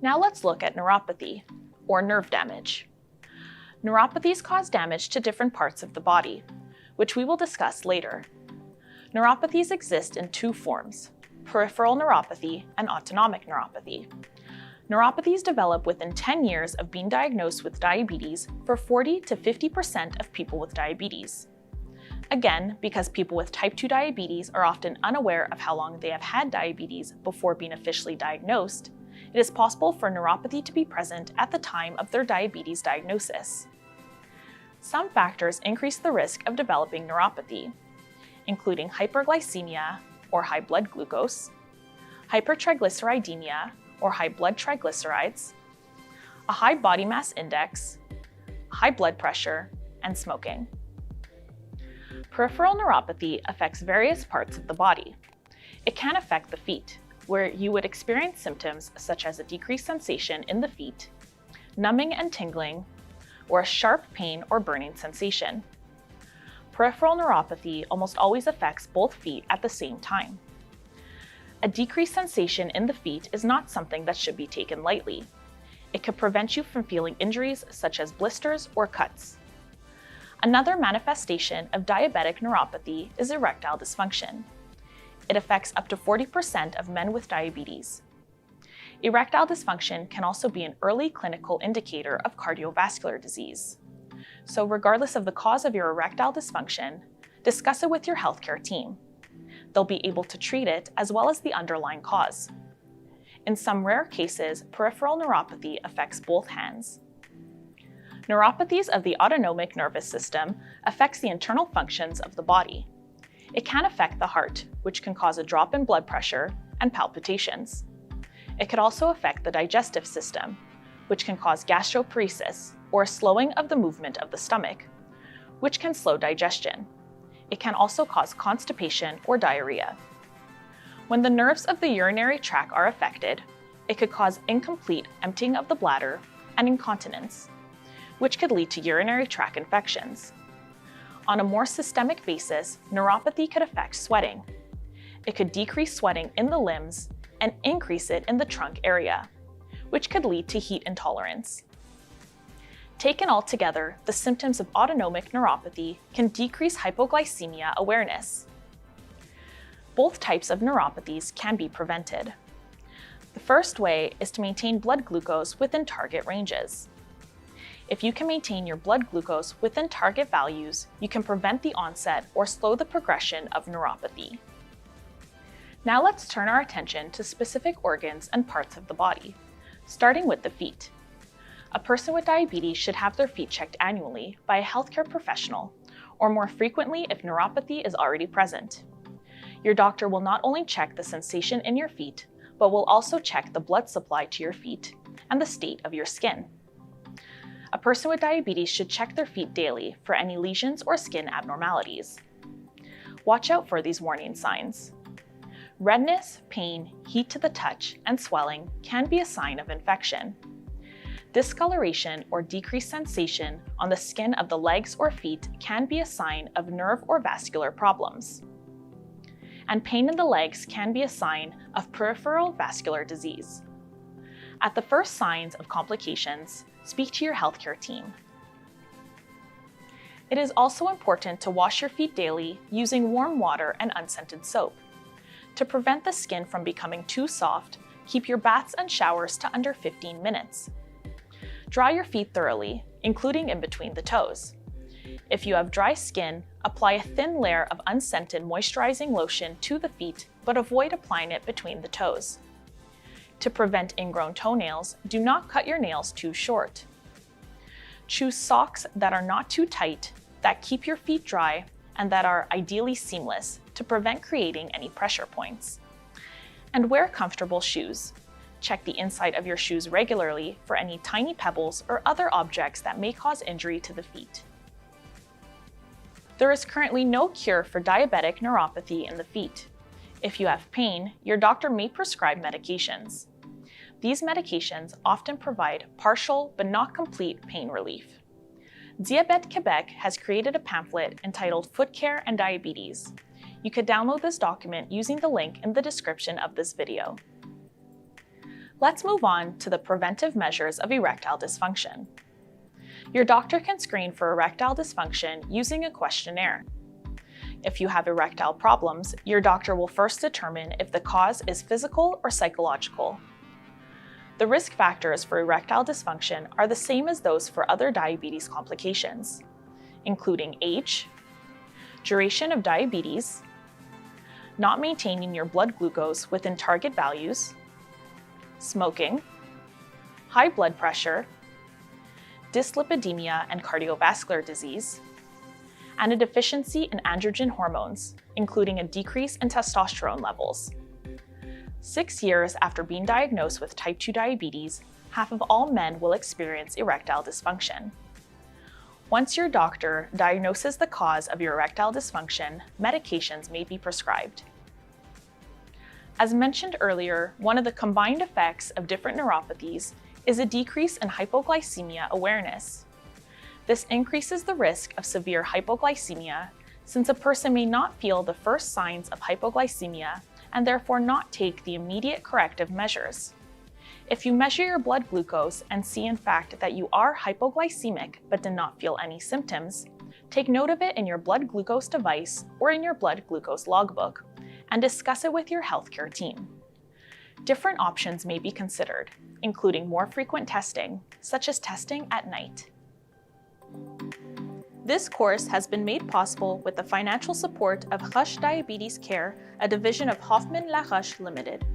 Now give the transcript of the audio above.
Now let's look at neuropathy, or nerve damage. Neuropathies cause damage to different parts of the body, which we will discuss later. Neuropathies exist in two forms: peripheral neuropathy and autonomic neuropathy. Neuropathies develop within 10 years of being diagnosed with diabetes for 40 to 50% of people with diabetes. Again, because people with type 2 diabetes are often unaware of how long they have had diabetes before being officially diagnosed, it is possible for neuropathy to be present at the time of their diabetes diagnosis. Some factors increase the risk of developing neuropathy, including hyperglycemia, or high blood glucose, hypertriglyceridemia, or high blood triglycerides, a high body mass index, high blood pressure, and smoking. Peripheral neuropathy affects various parts of the body. It can affect the feet, where you would experience symptoms such as a decreased sensation in the feet, numbing and tingling, or a sharp pain or burning sensation. Peripheral neuropathy almost always affects both feet at the same time. A decreased sensation in the feet is not something that should be taken lightly. It could prevent you from feeling injuries such as blisters or cuts. Another manifestation of diabetic neuropathy is erectile dysfunction. It affects up to 40% of men with diabetes. Erectile dysfunction can also be an early clinical indicator of cardiovascular disease. So regardless of the cause of your erectile dysfunction, discuss it with your healthcare team. They'll be able to treat it as well as the underlying cause. In some rare cases, peripheral neuropathy affects both hands. Neuropathies of the autonomic nervous system affects the internal functions of the body. It can affect the heart, which can cause a drop in blood pressure and palpitations. It could also affect the digestive system, which can cause gastroparesis, or a slowing of the movement of the stomach, which can slow digestion. It can also cause constipation or diarrhea. When the nerves of the urinary tract are affected, it could cause incomplete emptying of the bladder and incontinence, which could lead to urinary tract infections. On a more systemic basis, neuropathy could affect sweating. It could decrease sweating in the limbs and increase it in the trunk area, which could lead to heat intolerance. Taken all together, the symptoms of autonomic neuropathy can decrease hypoglycemia awareness. Both types of neuropathies can be prevented. The first way is to maintain blood glucose within target ranges. If you can maintain your blood glucose within target values, you can prevent the onset or slow the progression of neuropathy. Now let's turn our attention to specific organs and parts of the body, starting with the feet. A person with diabetes should have their feet checked annually by a healthcare professional, or more frequently if neuropathy is already present. Your doctor will not only check the sensation in your feet, but will also check the blood supply to your feet and the state of your skin. A person with diabetes should check their feet daily for any lesions or skin abnormalities. Watch out for these warning signs. Redness, pain, heat to the touch, and swelling can be a sign of infection. Discoloration or decreased sensation on the skin of the legs or feet can be a sign of nerve or vascular problems. And pain in the legs can be a sign of peripheral vascular disease. At the first signs of complications, speak to your healthcare team. It is also important to wash your feet daily using warm water and unscented soap. To prevent the skin from becoming too soft, keep your baths and showers to under 15 minutes. Dry your feet thoroughly, including in between the toes. If you have dry skin, apply a thin layer of unscented moisturizing lotion to the feet, but avoid applying it between the toes. To prevent ingrown toenails, do not cut your nails too short. Choose socks that are not too tight, that keep your feet dry, and that are ideally seamless to prevent creating any pressure points. And wear comfortable shoes. Check the inside of your shoes regularly for any tiny pebbles or other objects that may cause injury to the feet. There is currently no cure for diabetic neuropathy in the feet. If you have pain, your doctor may prescribe medications. These medications often provide partial but not complete pain relief. Diabetes Quebec has created a pamphlet entitled Foot Care and Diabetes. You could download this document using the link in the description of this video. Let's move on to the preventive measures of erectile dysfunction. Your doctor can screen for erectile dysfunction using a questionnaire. If you have erectile problems, your doctor will first determine if the cause is physical or psychological. The risk factors for erectile dysfunction are the same as those for other diabetes complications, including age, duration of diabetes, not maintaining your blood glucose within target values, smoking, high blood pressure, dyslipidemia and cardiovascular disease, and a deficiency in androgen hormones, including a decrease in testosterone levels. 6 years after being diagnosed with type 2 diabetes, half of all men will experience erectile dysfunction. Once your doctor diagnoses the cause of your erectile dysfunction, medications may be prescribed. As mentioned earlier, one of the combined effects of different neuropathies is a decrease in hypoglycemia awareness. This increases the risk of severe hypoglycemia, since a person may not feel the first signs of hypoglycemia and therefore not take the immediate corrective measures. If you measure your blood glucose and see in fact that you are hypoglycemic but did not feel any symptoms, take note of it in your blood glucose device or in your blood glucose logbook and discuss it with your healthcare team. Different options may be considered, including more frequent testing, such as testing at night. This course has been made possible with the financial support of Rush Diabetes Care, a division of Hoffman La Roche Limited.